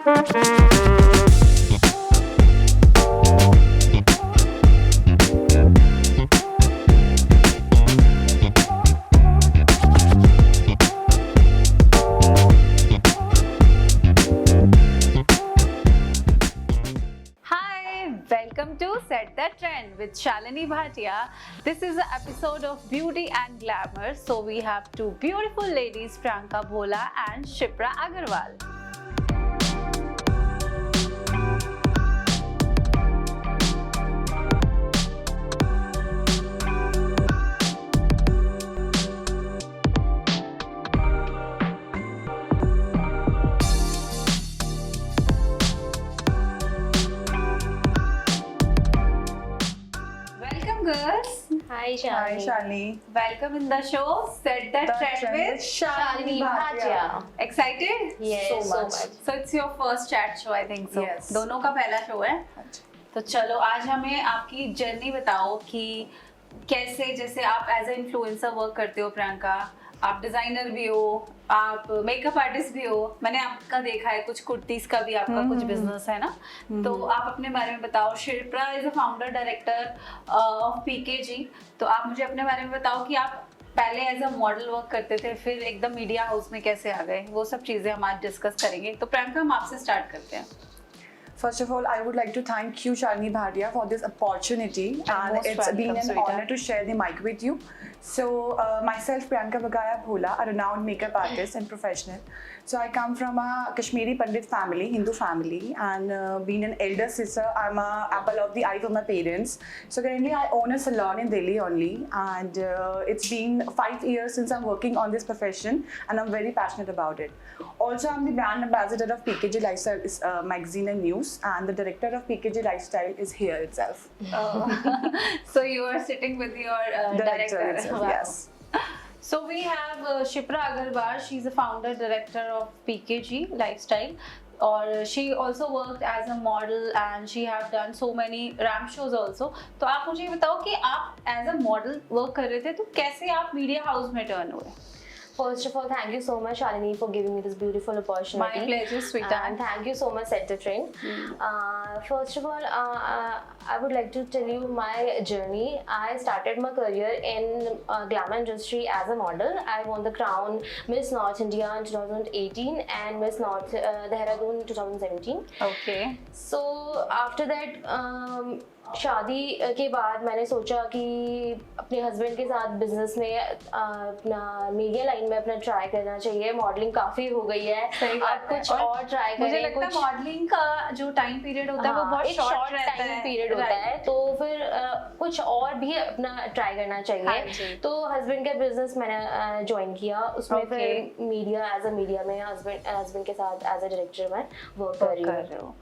Welcome to Set the Trend with Shalini Bhatia. This is an episode of Beauty and Glamour. So we have two beautiful ladies, Priyanka Bhola and Shipra Agarwal. Girls. Hi Shalini. Welcome in the show Set the Trend with Shalini Bhatia. Excited? Yes, so much. So it's your first chat show, I think so. Yes. दोनों का पहला show है. तो चलो आज हमें आपकी journey बताओ कि कैसे, जैसे आप एज ए इन्फ्लुएंसर वर्क करते हो प्रियंका, आप डिजाइनर भी हो, आप मेकअप आर्टिस्ट भी हो, मैंने आपका देखा है कुछ कुर्तीज का भी आपका कुछ बिजनेस है ना, तो आप अपने बारे में बताओ. Shipra is a founder director of PKG. तो आप मुझे अपने बारे में बताओ कि आप पहले एज अ मॉडल वर्क करते थे, फिर एकदम मीडिया हाउस में कैसे आ गए, वो सब चीजें हम आज डिस्कस करेंगे. तो प्रियंका हम आपसे स्टार्ट करते हैं. First of all, I would like to thank you, Shalini Bhatia, for this opportunity, and it's been an honor to share the mic with you. So, myself, Priyanka Bhola, a renowned makeup artist and professional. So, I come from a Kashmiri Pandit family, Hindu family, and being an elder sister, I'm a apple of the eye for my parents. So, currently, I own a salon in Delhi only, and it's been 5 years since I'm working on this profession, and I'm very passionate about it. Also, I'm the brand ambassador of PKG Lifestyle magazine and news, and the director of PKG Lifestyle is here itself. So you are sitting with your director itself, wow. Yes. So we have Shipra Agarwal. She's a founder director of PKG Lifestyle. और she also worked as a model and she have done so many ramp shows also. तो आप मुझे ये बताओ कि आप as a model work कर रहे थे, तो कैसे आप मीडिया हाउस में टर्न हुए? First of all, thank you so much, Shalini, for giving me this beautiful opportunity. My pleasure, sweetheart. And thank you so much, Set the Trend. First of all, I would like to tell you my journey. I started my career in glamour industry as a model. I won the crown Miss North India in 2018 and Miss North Dehradun in 2017. Okay. So after that, शादी के बाद मैंने सोचा कि अपने husband के साथ business में अपना मीडिया लाइन में अपना ट्राई करना चाहिए. मॉडलिंग काफी हो गई है, अब कुछ और ट्राई करें. मुझे लगता है मॉडलिंग का जो टाइम पीरियड होता है वो बहुत शॉर्ट टाइम पीरियड होता है, तो फिर कुछ और भी अपना ट्राई करना चाहिए. तो हस्बैंड का बिजनेस मैंने ज्वाइन किया, उसमें फिर मीडिया एज अ मीडिया में हस्बैंड के साथ एज अ डायरेक्टर में वर्क कर रही हूँ.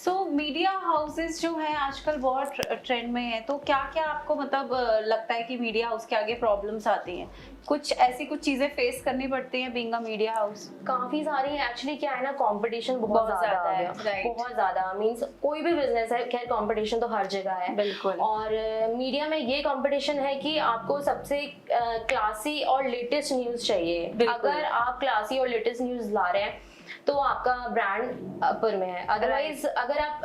सो मीडिया हाउसेस जो है आजकल बहुत ट्रेंड में है, तो क्या क्या आपको मतलब लगता है कि मीडिया हाउस के आगे प्रॉब्लम्स आती हैं? कुछ ऐसी कुछ चीजें फेस करनी पड़ती हैं बीइंग अ मीडिया हाउस? काफी सारी एक्चुअली. क्या है ना, कंपटीशन बहुत ज्यादा है, बहुत ज्यादा. मींस कोई भी बिजनेस है, खैर कंपटीशन तो हर जगह है. बिल्कुल. और मीडिया में ये कंपटीशन है कि आपको सबसे क्लासी और लेटेस्ट न्यूज चाहिए. अगर आप क्लासी और लेटेस्ट न्यूज ला रहे हैं तो आपका ब्रांड अपर में है. अदरवाइज अगर आप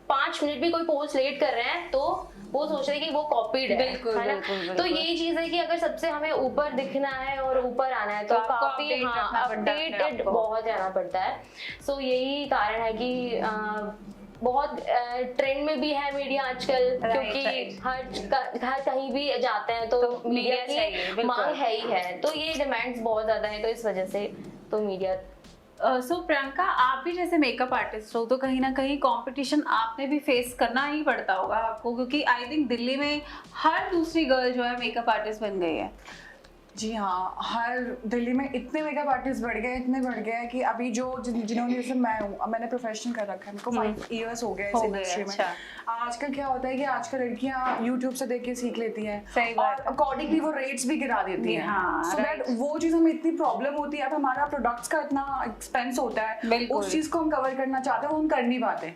5 मिनट भी कोई पोस्ट लेट कर रहे हैं तो वो सोच रहे हैं कि वो कॉपीड है. बिल्कुल. तो यही चीज है कि अगर सबसे हमें ऊपर दिखना है और ऊपर आना है तो काफी अपडेटेड बहुत रहना पड़ता है. सो यही कारण है कि बहुत ट्रेंड में भी है मीडिया आजकल, क्योंकि हर कहीं भी जाते हैं तो मीडिया की मांग है ही है. तो ये डिमांड्स बहुत ज्यादा है, तो इस वजह से तो मीडिया. सो प्रियंका, आप भी जैसे मेकअप आर्टिस्ट हो तो कहीं ना कहीं कंपटीशन आपने भी फेस करना ही पड़ता होगा आपको, क्योंकि आई थिंक दिल्ली में हर दूसरी गर्ल जो है मेकअप आर्टिस्ट बन गई है. जी हाँ, हर दिल्ली में इतने मेकअप आर्टिस्ट इतने बढ़ गए हैं कि अभी जो जिन्होंने, जैसे मैं हूँ, मैंने प्रोफेशन कर रखा है, मेरे को 5 years हो गए इस इंडस्ट्री में. आजकल क्या होता है कि आजकल लड़कियाँ यूट्यूब से देख के सीख लेती हैं और अकॉर्डिंगली वो रेट्स भी गिरा देती हैं. सो दैट वो चीज़ हमें इतनी प्रॉब्लम होती है. अब हमारा प्रोडक्ट्स का इतना एक्सपेंस होता है, उस चीज़ को हम कवर करना चाहते हैं, वो हम कर नहीं पाते.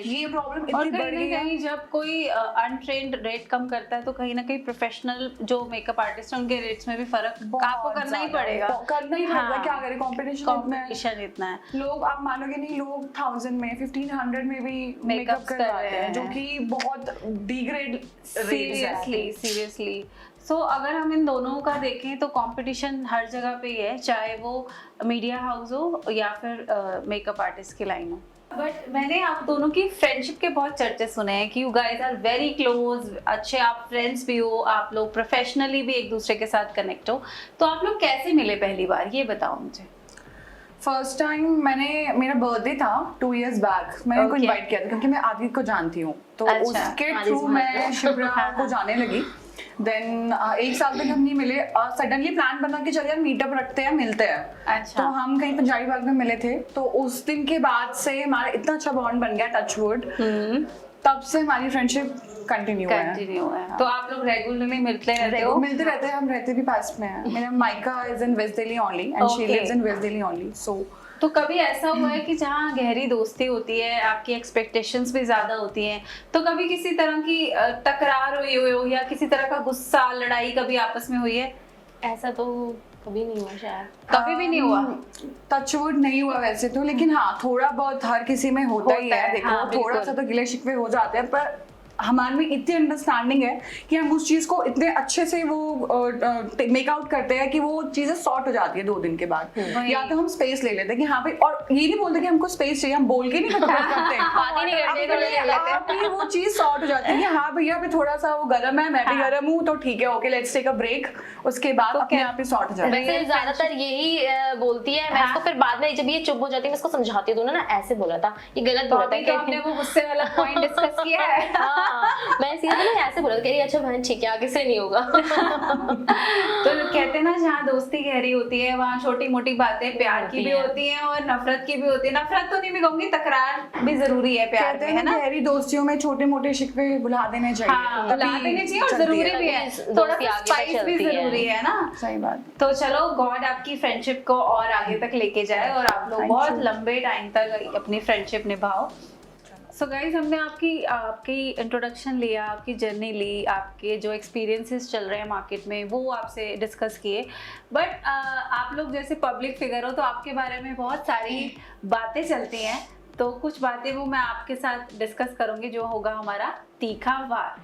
ये प्रॉब्लम इतनी बढ़ गई है. जब कोई अनट्रेन्ड रेट कम करता है तो कहीं ना कहीं प्रोफेशनल जो मेकअप आर्टिस्ट है उनके रेट्स में भी फर्क और आपको करना ही पड़ेगा। करना ही पड़ेगा, क्या करें, कंपटीशन इतना है। लोग, आप मानोगे नहीं, लोग 1000 में 1500 में भी मेकअप कर करवाते रहे हैं, जो कि बहुत डिग्रेड सीरियसली। सो अगर हम इन दोनों का देखें तो कंपटीशन हर जगह पे ही है, चाहे वो मीडिया हाउस हो या फिर मेकअप आर्टिस्ट की लाइन हो। बट मैंने आप दोनों की फ्रेंडशिप के बहुत चर्चे सुने हैं कि you guys are very close, अच्छे आप फ्रेंड्स भी हो, आप लोग प्रोफेशनली भी एक दूसरे के साथ कनेक्ट हो। तो आप लोग कैसे मिले पहली बार, ये बताओ मुझे। फर्स्ट टाइम मेरा बर्थडे था 2 years बैक, मैंने उनको इनवाइट किया था क्योंकि मैं आदित्य को जानती हूँ, तो अच्छा, उसके थ्रू मैं शिप्रा को जाने लगी। देन 1 साल तक हम नहीं मिले, सडनली प्लान बना कि चल यार मीटअप रखते हैं, मिलते हैं। अच्छा। तो हम कहीं पंजाबी बाग में मिले थे, तो उस दिन के बाद से हमारा इतना अच्छा बॉन्ड बन गया, टच वुड। तब से हमारी फ्रेंडशिप कंटिन्यू है। तो आप लोग रेगुलरली मिलते रहते हो? मिलते रहते हैं, हम रहते भी पास में हैं। मेरा माइका is in west Delhi only and she lives in west Delhi only. So तो कभी ऐसा हुआ है कि जहाँ गहरी दोस्ती होती है, आपकी एक्सपेक्टेशंस भी ज्यादा होती हैं, तो कभी किसी तरह की तकरार हुई हो या किसी तरह का गुस्सा, लड़ाई कभी आपस में हुई है? ऐसा तो कभी नहीं हुआ शायद। कभी भी नहीं हुआ? टचवुड नहीं हुआ वैसे तो, लेकिन हाँ थोड़ा बहुत हर किसी में होता ही है। देखो हाँ, थोड़ा सा तो गिले शिकवे हो जाते हैं, पर हमारे में इतनी अंडरस्टैंडिंग है कि हम उस चीज को इतने अच्छे से वो मेक आउट करते हैं कि वो चीजें सॉर्ट हो जाती है 2 दिन के बाद। या तो हम स्पेस ले लेते हैं कि हाँ भाई, और ये नहीं बोलते कि हमको स्पेस चाहिए, हम बोल के नहीं खत्म करते हैं, वो चीज सॉर्ट हो जाती है कि हाँ भैया अभी थोड़ा सा वो गर्म है, मैं भी गर्म हूँ, तो ठीक है, okay let's take a break. उसके बाद अपने आप ही सॉर्ट हो जाता है। वैसे ज्यादातर यही बोलती है। मैं इसको फिर बाद में जब ये चुप हो जाती है मैं इसको समझाती हूँ, ना ऐसे बोला था, ये गलत बोला था। तो आपने वो गुस्से वाला पॉइंट डिस्कस किया है? मैं सीधा ना ऐसे बोला, कह रही अच्छा बहन ठीक है, आगे से नहीं होगा। तो कहते हैं ना, जहाँ दोस्ती गहरी होती है वहाँ छोटी मोटी बातें प्यार की भी होती हैं और नफरत की भी होती है। नफरत तो नहीं भी कहूंगी, तकरार भी जरूरी है प्यार में, है ना? गहरी दोस्तियों में छोटे मोटे शिकवे भुला देने चाहिए। हाँ, भुला देने चाहिए और जरूरी भी है, थोड़ा सा स्पाइस भी जरूरी है ना। सही बात। तो चलो गॉड आपकी फ्रेंडशिप को और आगे तक लेके जाए और आप लोग बहुत लंबे टाइम तक अपनी फ्रेंडशिप निभाओ। सो गाइज, हमने आपकी इंट्रोडक्शन लिया, आपकी जर्नी ली, आपके जो एक्सपीरियंसेस चल रहे हैं मार्केट में वो आपसे डिस्कस किए। बट आप लोग जैसे पब्लिक फिगर हो तो आपके बारे में बहुत सारी बातें चलती हैं, तो कुछ बातें वो मैं आपके साथ डिस्कस करूंगी, जो होगा हमारा तीखा वार।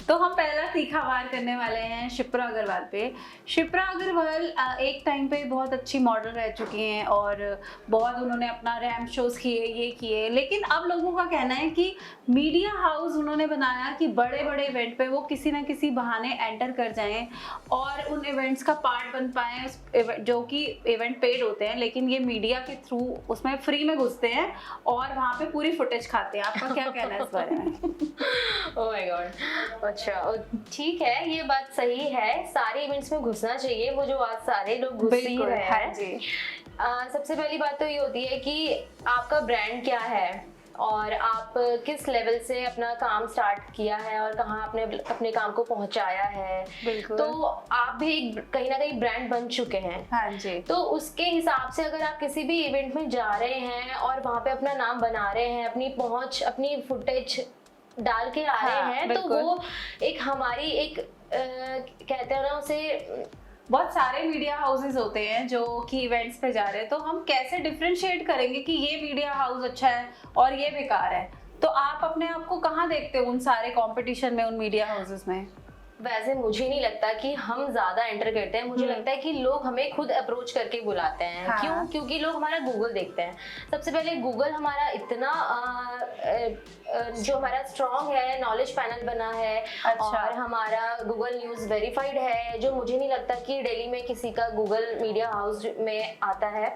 तो हम पहला तीखा वार करने वाले हैं शिप्रा अग्रवाल पे। शिप्रा अग्रवाल एक टाइम पे बहुत अच्छी मॉडल रह चुकी हैं और बहुत उन्होंने अपना रैम्प शोज किए, ये किए, लेकिन अब लोगों का कहना है कि मीडिया हाउस उन्होंने बनाया कि बड़े बड़े इवेंट पे वो किसी ना किसी बहाने एंटर कर जाएं और उन इवेंट्स का पार्ट बन पाएं, जो कि इवेंट पेड होते हैं, लेकिन ये मीडिया के थ्रू उसमें फ्री में घुसते हैं और वहाँ पे पूरी फुटेज खाते हैं। आपका क्या कहना है इस बारे में? Oh my God. अच्छा ठीक है, ये बात सही है, सारे इवेंट्स में घुसना चाहिए, वो जो आज सारे लोग घुस ही रहे हैं। हाँ जी। सबसे पहली बात तो ये होती है कि आपका ब्रांड क्या है और आप किस लेवल से अपना काम स्टार्ट किया है और कहाँ आपने अपने काम को पहुंचाया है। बिल्कुल। तो आप भी कहीं ना कहीं ब्रांड बन चुके हैं। हाँ जी। तो उसके हिसाब से अगर आप किसी भी इवेंट में जा रहे हैं और वहाँ पे अपना नाम बना रहे हैं, अपनी पहुंच, अपनी फुटेज डाल के आ रहे हैं, तो वो एक हमारी एक कहते हैं ना उसे, बहुत सारे मीडिया हाउसेस होते हैं जो कि इवेंट्स पे जा रहे हैं, तो हम कैसे डिफरेंशिएट करेंगे कि ये मीडिया हाउस अच्छा है और ये बेकार है? तो आप अपने आप को कहाँ देखते हो उन सारे कंपटीशन में, उन मीडिया हाउसेस में? वैसे मुझे नहीं लगता कि हम ज्यादा एंटर करते हैं, मुझे लगता है कि लोग हमें खुद अप्रोच करके बुलाते हैं। हाँ। क्यों? क्योंकि लोग हमारा गूगल देखते हैं। सबसे पहले गूगल हमारा इतना जो हमारा स्ट्रॉन्ग है, नॉलेज पैनल बना है। अच्छा। और हमारा गूगल न्यूज वेरीफाइड है, जो मुझे नहीं लगता कि दिल्ली में किसी का गूगल मीडिया हाउस में आता है।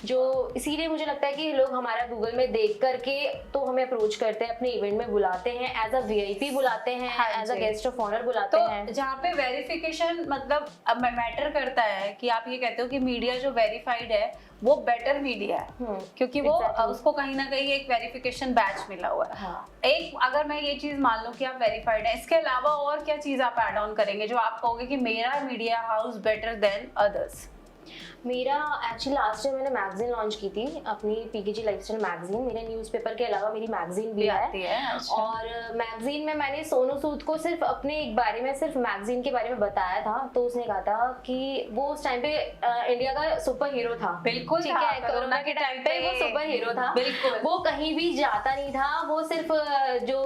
जो इसीलिए मुझे लगता है कि लोग हमारा गूगल में देख करके तो हमें अप्रोच करते हैं, अपने इवेंट में बुलाते हैं, एज अ VIP बुलाते हैं, as a guest of honour बुलाते तो हैं। जहाँ पे वेरिफिकेशन मतलब मैटर करता है कि आप ये कहते हो कि मीडिया जो वेरीफाइड है वो बेटर मीडिया है, क्योंकि वो उसको कहीं ना कहीं एक वेरिफिकेशन बैच मिला हुआ है। हाँ। एक अगर मैं ये चीज मान लूं कि आप वेरीफाइड है, इसके अलावा और क्या चीज आप ऐड ऑन करेंगे जो आप कहोगे कि मेरा media house better than others? मेरा एक्चुअली लास्ट ईयर मैंने मैगजीन लॉन्च की थी, अपनी पीकेजी लाइफस्टाइल मैगजीन। मेरे न्यूज़पेपर के अलावा मेरी मैगजीन भी आती है। अच्छा। और मैगजीन में मैंने सोनू सूद को सिर्फ अपने एक बारे में, सिर्फ मैगजीन के बारे में बताया था। तो उसने कहा था कि वो उस टाइम पे इंडिया का सुपर हीरो था। बिल्कुल ठीक है, कोरोना के टाइम पे वो सुपर हीरो था। बिल्कुल। वो कहीं भी जाता नहीं था, वो सिर्फ जो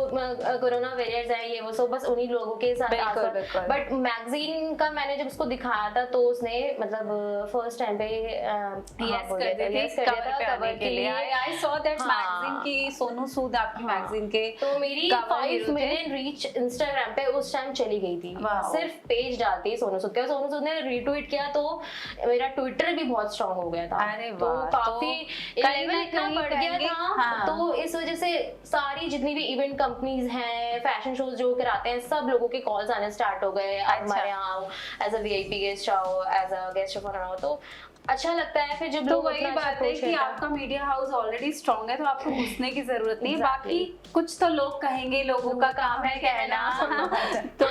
कोरोना वेरियर्स है ये वो सब बस उन्हीं लोगों के साथ। बट मैगजीन का मैंने जब उसको दिखाया था तो उसने मतलब फर्स्ट टाइम पे यस कर दिया था कवर के लिए। आई सॉ दैट मैगजीन की, सोनू सूद आपकी मैगजीन के। तो मेरी 5 मिलियन रीच इंस्टाग्राम पे उस टाइम चली गई थी, सिर्फ पेज डालते ही सोनू सूद का। सोनू सूद ने रीट्वीट किया तो मेरा ट्विटर भी बहुत स्ट्रांग हो गया था। अरे तो वाह, काफी लेवल इतना बढ़ गया था। हाँ। तो इस वजह से सारी जितनी भी इवेंट कंपनीज हैं, फैशन शोज जो कराते हैं, सब लोगों के कॉल्स आने स्टार्ट हो गए। आप हमारे यहाँ आओ, एज अ वीआईपी गेस्ट आओ, as a guest of honour आओ। तो अच्छा लगता है फिर जब तो वही बात है कि आपका मीडिया हाउस ऑलरेडी स्ट्रांग है तो आपको घुसने की जरूरत नहीं है। बाकी कुछ तो लोग कहेंगे, लोगों का काम है कहना, तो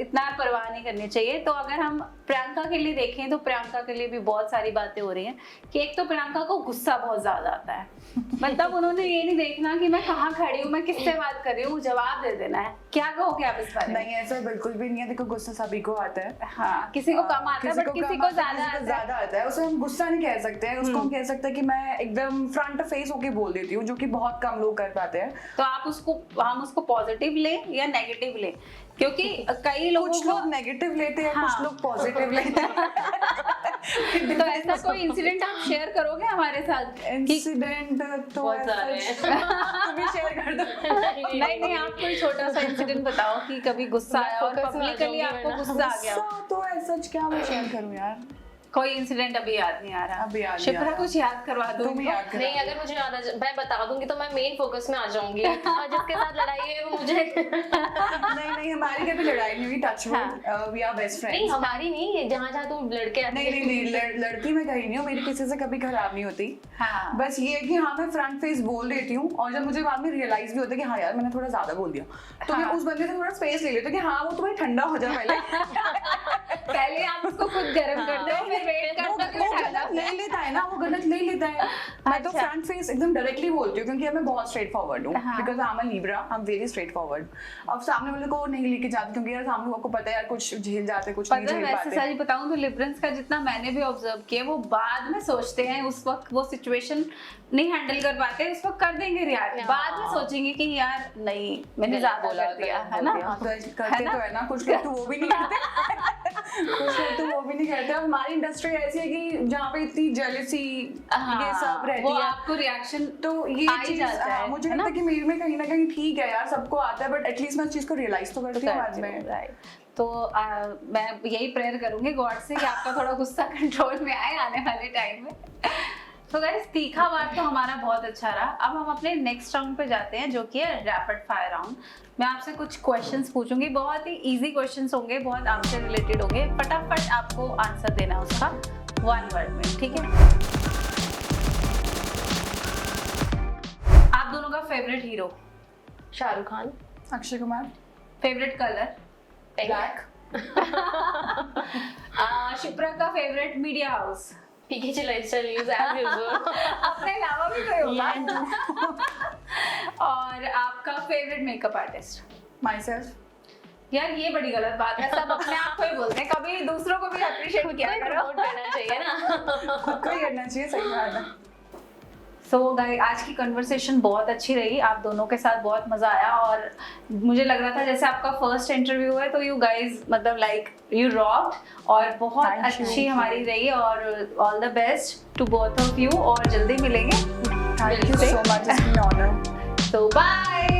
इतना परवाह नहीं करनी चाहिए। तो अगर हम प्रियंका के लिए देखें तो प्रियंका के लिए भी बहुत सारी बातें हो रही हैं कि एक तो प्रियंका को गुस्सा बहुत ज्यादा आता है। मतलब उन्होंने ये नहीं देखना कि मैं कहाँ खड़ी हूँ, मैं किससे बात कर रही हूँ, जवाब दे देना है। क्या कहोगे आप इस बारे में? नहीं, ऐसा बिल्कुल भी नहीं है। देखो, गुस्सा सभी को आता है। हाँ, किसी को कम आता है बट किसी को ज्यादा आता है। उसे हम गुस्सा नहीं कह सकते हैं, उसको हम कह सकते हैं कि मैं एकदम फ्रंट फेस होके बोल देती हूँ, जो कि बहुत कम लोग कर पाते हैं। तो आप हम उसको पॉजिटिव ले या नेगेटिव ले, क्योंकि कई लोग कुछ लोग नेगेटिव लेते हैं, कुछ लोग पॉजिटिव लेते हैं। तो ऐसा कोई इंसिडेंट आप शेयर करोगे हमारे साथ? इंसिडेंट तो तुम्हें शेयर कर दो। नहीं, आप कोई छोटा सा इंसिडेंट बताओ कि कभी गुस्सा आया और पब्लिकली आपको गुस्सा आ गया। तो ऐसा क्या मैं शेयर करूं यार? कोई इंसिडेंट अभी याद नहीं आ रहा। अभी याद शिप्रा कुछ याद करवा दो। तुम याद करो। नहीं, अगर मुझे याद मैं बता दूंगी तो मैं मेन फोकस में आ जाऊंगी। और जिसके साथ लड़ाई है वो मुझे नहीं, हमारी कभी लड़ाई नहीं हुई। Touch wood, we are best friends. नहीं, हमारी नहीं, जहाँ जहाँ तुम लड़के आते हैं। नहीं, लड़की मैं कहीं नहीं हूँ, मेरी किसी से कभी खराब नहीं होती। हाँ। बस ये है कि हाँ, मैं फ्रंट फेस बोल देती हूँ और जब मुझे बाद में रियलाइज भी होता है कि हाँ यार मैंने थोड़ा ज्यादा बोल दिया, तो मैं उस बंदे से थोड़ा स्पेस ले लेती हूँ कि हाँ वो तुम्हें ठंडा हो जाए। पहले आप उसको खुद गर्म कर दो, फिर वेट करते हो। वो गलत ले लेता है ना, वो गलत ले लेता है। मैं तो फ्रंट फेस एकदम डायरेक्टली बोलती हूँ क्योंकि मैं बहुत स्ट्रेट फॉरवर्ड हूँ, because I am a Libra, I am very straight forward. अब सामने वाले को नहीं लेके जाती क्योंकि यार सामने वाले को पता है यार कुछ झेल जाते, कुछ नहीं झेल पाते। वैसे सच बताऊं तो लिब्रंस का जितना मैंने भी ऑब्जर्व किया, वो बाद में सोचते हैं, उस वक्त वो सिचुएशन नहीं हैंडल कर पाते, उस वक्त कर देंगे रिएक्ट, बाद में सोचेंगे कि यार नहीं मैंने ज्यादा बोल दिया, है ना? करते तो है ना, कुछ लोग तो वो भी नहीं करते। कुछ लोग तो वो भी नहीं करते। हमारी इंडस्ट्री ऐसी है कि जहाँ पे इतनी जेलसी ये सब रहती है, आपको रिएक्शन तो ये चीज मुझे लगता है कि मेरे में कहीं ना कहीं ठीक है यार, सबको आता है, बट एटलीस्ट मैं उस चीज को रियलाइज तो करती हूँ बाद में। तो मैं यही प्रेयर करूंगी गॉड से कि आपका थोड़ा गुस्सा कंट्रोल में आए आने वाले टाइम में। तो गाइस, तीखा वार तो हमारा बहुत अच्छा रहा। अब हम अपने नेक्स्ट राउंड पे जाते हैं, जो कि है रैपिड फायर राउंड। मैं आपसे कुछ क्वेश्चंस पूछूंगी, बहुत ही इजी क्वेश्चंस होंगे, बहुत आपसे रिलेटेड होंगे। फटाफट आपको आंसर देना उसका 1 वर्ड में, ठीक है? आप दोनों का favourite hero? Shahrukh Khan. Akshay Kumar. Favourite colour? Black. Shipra का favourite media house? PKG lifestyle news as usual. अपने अलावा भी कोई होगा? और आपका favourite makeup artist? Myself. यार ये बड़ी गलत बात है, सब अपने आप को ही बोलते हैं, कभी दूसरों को भी अप्रिशिएट किया करो। करना चाहिए ना, खुद को ही करना चाहिए, सही बात है। सो गाइस, आज की कन्वर्सेशन बहुत अच्छी रही, आप दोनों के साथ बहुत मजा आया और मुझे लग रहा था जैसे आपका फर्स्ट इंटरव्यू है, तो यू गाइस मतलब लाइक यू रॉक्ड और बहुत अच्छी हमारी रही। और all the best to both of you, और जल्दी मिलेंगे। Thank you so much, it's been honour. So bye.